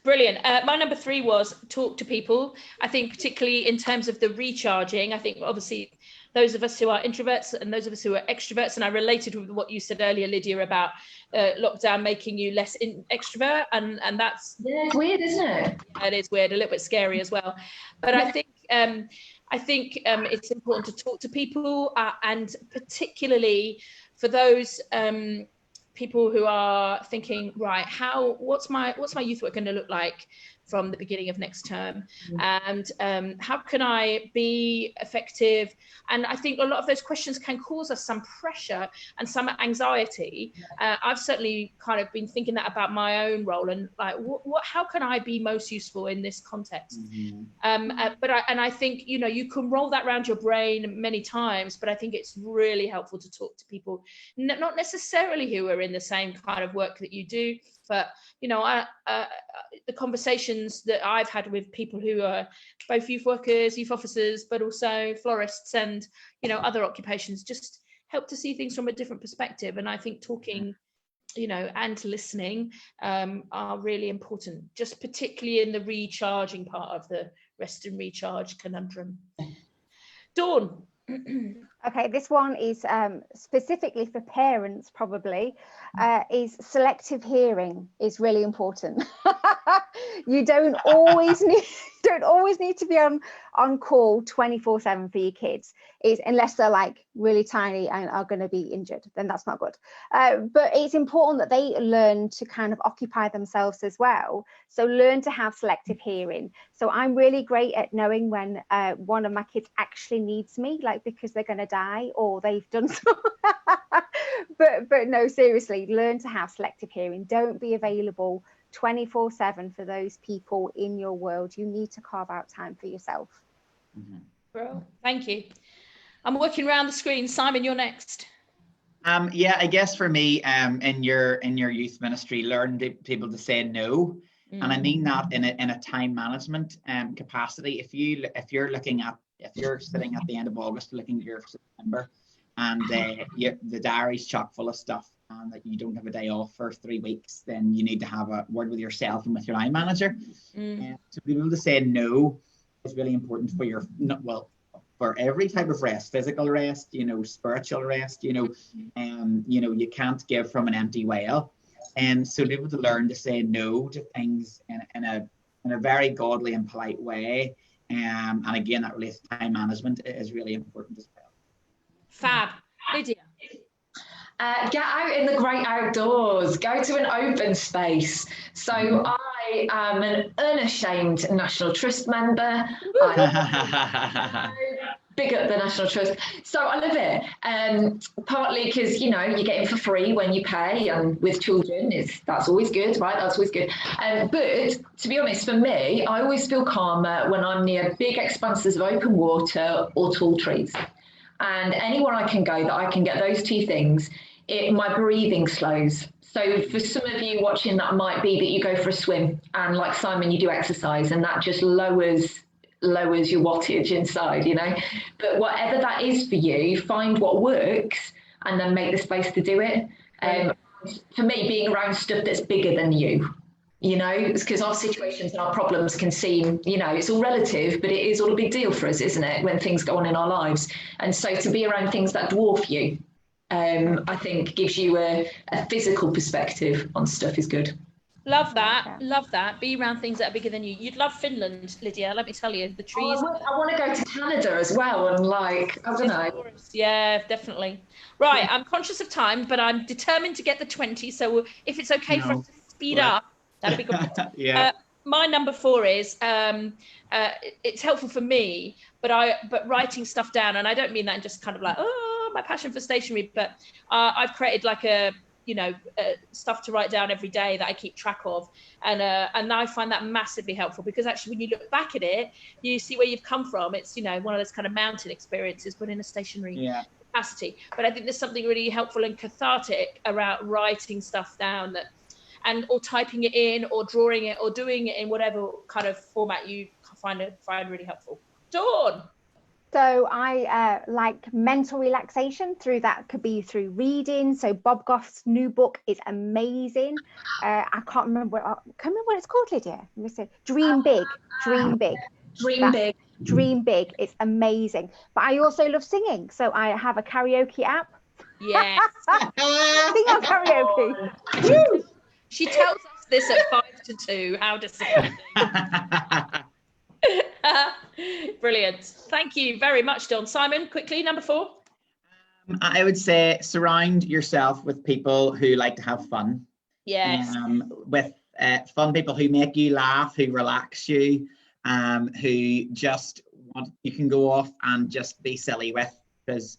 Brilliant. My number 3 was talk to people. I think particularly in terms of the recharging, I think obviously those of us who are introverts and those of us who are extroverts, and I related with what you said earlier, Lydia, about lockdown making you less extrovert, and that's it's weird, isn't it? It is weird, a little bit scary as well. But I think it's important to talk to people, and particularly for those people who are thinking, right, what's my youth work going to look like from the beginning of next term, and how can I be effective? And I think a lot of those questions can cause us some pressure and some anxiety. I've certainly kind of been thinking that about my own role, and like, how can I be most useful in this context? But I think you can roll that around your brain many times, but I think it's really helpful to talk to people, not necessarily who are in the same kind of work that you do, but the conversations that I've had with people who are both youth workers, youth officers, but also florists and other occupations, just help to see things from a different perspective. And I think talking and listening are really important, just particularly in the recharging part of the rest and recharge conundrum. Dawn. Okay, this one is specifically for parents, probably, is selective hearing is really important. You don't always need to be on call 24/7 for your kids, unless they're like really tiny and are going to be injured, then that's not good. But it's important that they learn to kind of occupy themselves as well. So learn to have selective hearing. So I'm really great at knowing when one of my kids actually needs me, like because they're going to die or they've done so. but no, seriously, learn to have selective hearing. Don't be available 24/7 for those people in your world. You need to carve out time for yourself. Bro, thank you. I'm working around the screen. Simon, you're next. Yeah, I guess for me, in your youth ministry, learn people to say no, and I mean that in a time management capacity. If you're sitting at the end of August looking at your September, and the diary's chock full of stuff, and that you don't have a day off for 3 weeks, then you need to have a word with yourself and with your line manager. To be able to say no is really important for every type of rest, physical rest, spiritual rest. You can't give from an empty well. And so to be able to learn to say no to things in a very godly and polite way. And again, that relates to time management is really important as well. Fab. Lydia. Get out in the great outdoors, go to an open space. So I am an unashamed National Trust member. Big up the National Trust. So I love it. Partly because, you know, you get in for free when you pay, and with children, that's always good, right? That's always good. But to be honest, for me, I always feel calmer when I'm near big expanses of open water or tall trees. And anywhere I can go that I can get those two things, my breathing slows. So for some of you watching, that might be that you go for a swim, and like Simon, you do exercise, and that just lowers your wattage inside, you know. But whatever that is for you, find what works and then make the space to do it. For me, being around stuff that's bigger than you, you know, it's because our situations and our problems can seem, you know, it's all relative, but it is all a big deal for us, isn't it, when things go on in our lives. And so to be around things that dwarf you, I think gives you a physical perspective on stuff is good. Love that. Love that. Be around things that are bigger than you. You'd love Finland, Lydia. Let me tell you, the trees. I want to go to Canada as well, and like, I don't know. Yeah, definitely. Right. I'm conscious of time, but I'm determined to get the 20. So if it's okay for us to speed up, that'd be great. Yeah. My number 4 is it's helpful for me, but writing stuff down, and I don't mean that in just kind of like, oh, my passion for stationery, but I've created like stuff to write down every day that I keep track of, and I find that massively helpful, because actually when you look back at it, you see where you've come from. It's, you know, one of those kind of mountain experiences, but in a stationary capacity. But I think there's something really helpful and cathartic around writing stuff down, or typing it in, or drawing it, or doing it in whatever kind of format you find really helpful. Dawn. So I like mental relaxation could be through reading. So Bob Goff's new book is amazing. I can't remember what it's called, Lydia. Dream Big. Dream Big. Dream Big. It's amazing. But I also love singing. So I have a karaoke app. Yes. Sing on karaoke. She tells us this at 5 to 2. How disappointing. Brilliant. Thank you very much, Dawn. Simon, quickly, number 4. I would say surround yourself with people who like to have fun. Yes. With fun people who make you laugh, who relax you, who just you can go off and just be silly with, because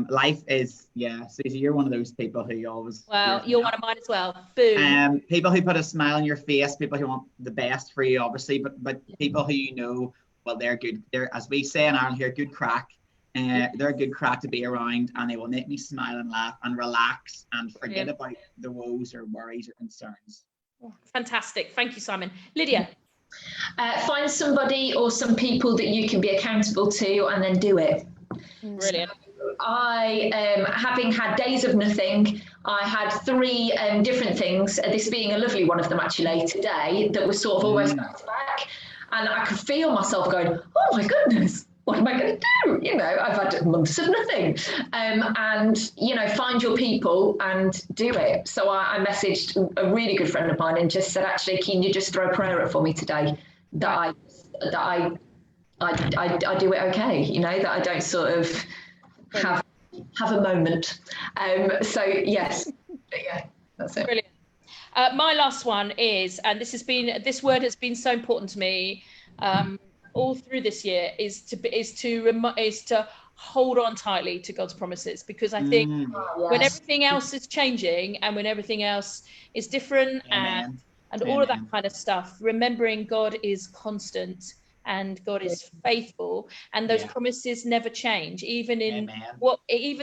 life is, Susie, you're one of those people who always... Well, you're one of mine as well. Boom. People who put a smile on your face, people who want the best for you, obviously, but people who you know, well, they're good. They're, as we say in Ireland here, good crack. They're a good crack to be around, and they will make me smile and laugh and relax and forget about the woes or worries or concerns. Fantastic. Thank you, Simon. Lydia. Find somebody or some people that you can be accountable to, and then do it. Brilliant. I, having had days of nothing, I had 3 different things, this being a lovely one of them actually today, that was sort of almost back to back, and I could feel myself going, oh my goodness, what am I going to do? You know, I've had months of nothing. And, you know, find your people and do it. So I messaged a really good friend of mine and just said, actually, can you just throw a prayer up for me today that I do it okay, you know, that I don't sort of have a moment. So yes, yeah, that's it. Brilliant. My last one is, and this word has been so important to me all through this year, is to hold on tightly to God's promises, because I think when everything else is changing and when everything else is different and all of that kind of stuff, remembering God is constant and God is faithful, and those promises never change, even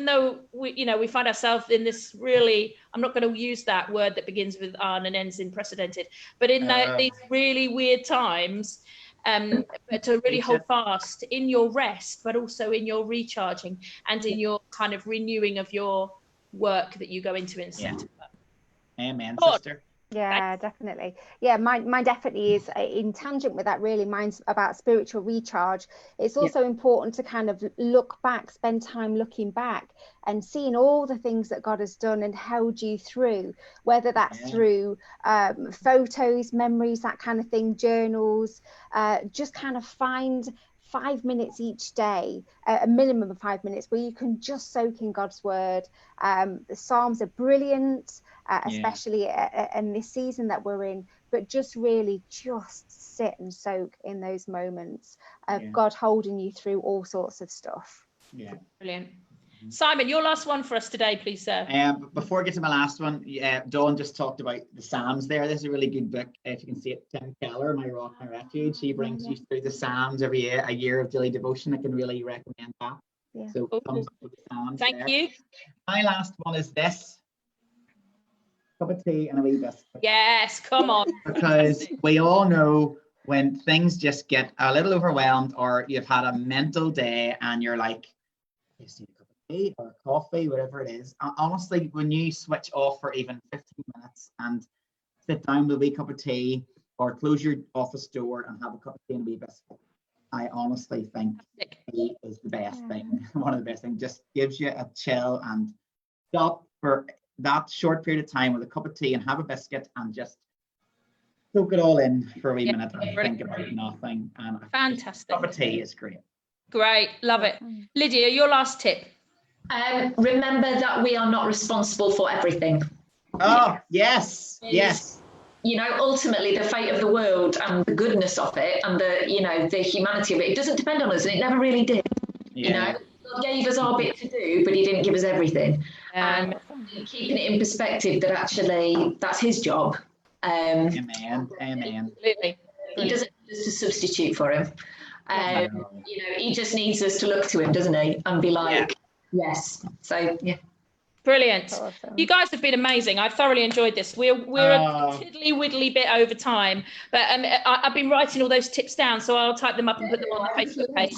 though we find ourselves in this really, I'm not going to use that word that begins with "un" and ends in "precedented," but in these really weird times, to really hold fast in your rest, but also in your recharging and in your kind of renewing of your work that you go into in September. Amen, God. sister. Yeah, definitely. Yeah, mine definitely is in tangent with that, really. Mine's about spiritual recharge. It's also important to kind of look back, spend time looking back and seeing all the things that God has done and held you through, whether that's through photos, memories, that kind of thing, journals. Just kind of find 5 minutes each day, a minimum of 5 minutes, where you can just soak in God's word. The Psalms are brilliant, especially in this season that we're in, but just really just sit and soak in those moments of God holding you through all sorts of stuff. Yeah. Brilliant. Simon, your last one for us today, please, sir. Before I get to my last one, Dawn just talked about the Psalms there. This is a really good book. If you can see it, Tim Keller, My Rock, My Refuge. He brings you through the Psalms every year, a year of daily devotion. I can really recommend that. Yeah. So thumbs up with the Psalms. Thank you. My last one is this. Cup of tea and a wee biscuit. Yes, come on. Because we all know when things just get a little overwhelmed, or you've had a mental day and you're like, I just need a cup of tea or coffee, whatever it is. Honestly, when you switch off for even 15 minutes and sit down with a wee cup of tea, or close your office door and have a cup of tea and a wee biscuit, I honestly think tea is the best thing. One of the best things. Just gives you a chill and stop for that short period of time with a cup of tea and have a biscuit and just soak it all in for a wee minute and think about nothing. And fantastic. A cup of tea is great. Great, love it. Lydia, your last tip. Remember that we are not responsible for everything. Oh, yes. You know, ultimately the fate of the world and the goodness of it and the humanity of it doesn't depend on us, and it never really did. You know, God gave us our bit to do, but he didn't give us everything. And keeping it in perspective that actually that's his job. Amen. Absolutely. He doesn't need us to substitute for him. You know, he just needs us to look to him, doesn't he? And be like, yes. So, yeah. Brilliant. Awesome. You guys have been amazing. I've thoroughly enjoyed this. We're a tiddly widdly bit over time, but I've been writing all those tips down, so I'll type them up and put them on the Facebook page,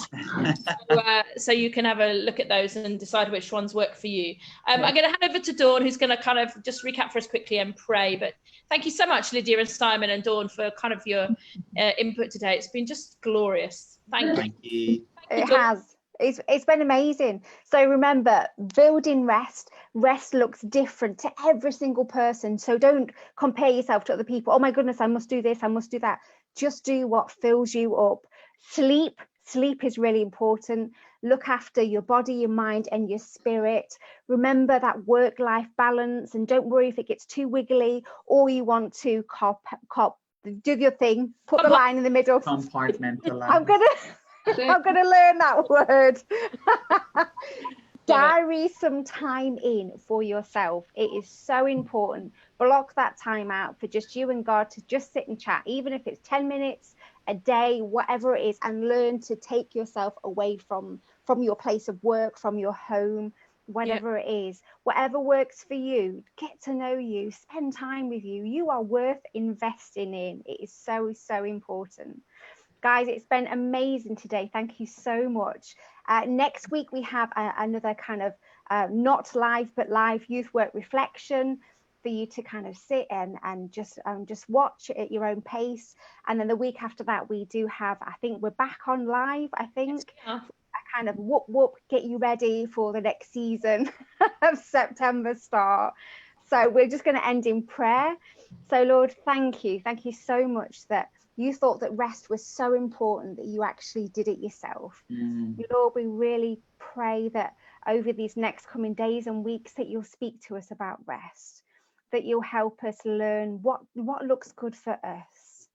so you can have a look at those and decide which ones work for you. I'm going to hand over to Dawn, who's going to kind of just recap for us quickly and pray. But thank you so much, Lydia and Simon and Dawn, for kind of your input today. It's been just glorious. Thank you. It has. It's been amazing. So remember, building rest looks different to every single person. So don't compare yourself to other people. Oh my goodness, I must do this, I must do that. Just do what fills you up. Sleep is really important. Look after your body, your mind and your spirit. Remember that work-life balance, and don't worry if it gets too wiggly or you want to cop, do your thing, put the line in the middle. Compartmentalize. I'm gonna learn that word. Diary some time in for yourself. It is so important. Block that time out for just you and God to just sit and chat, even if it's 10 minutes a day, whatever it is, and learn to take yourself away from your place of work, from your home, whatever it is, whatever works for you. Get to know you, spend time with you. You are worth investing in. It is so, so important. Guys, it's been amazing today. Thank you so much. Next week, we have another kind of not live, but live youth work reflection for you to kind of sit and just watch at your own pace. And then the week after that, we do have, I think we're back on live, I think. Yes, I kind of whoop, get you ready for the next season of September start. So we're just going to end in prayer. So Lord, thank you. Thank you so much that you thought that rest was so important that you actually did it yourself. Lord, we really pray that over these next coming days and weeks that you'll speak to us about rest, that you'll help us learn what looks good for us.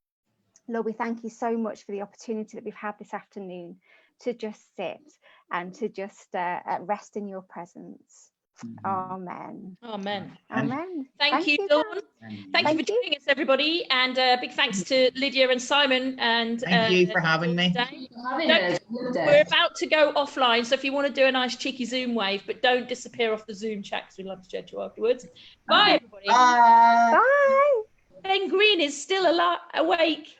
Lord, we thank you so much for the opportunity that we've had this afternoon to just sit and to just rest in your presence. Amen. Thank you, Dawn. Thank you for joining us, everybody, and big thanks to Lydia and Simon. And thank you for having me. We're about to go offline, so if you want to do a nice cheeky Zoom wave, but don't disappear off the Zoom chat because we'd love to chat to you afterwards. Bye, everybody. Bye. Ben Green is still awake.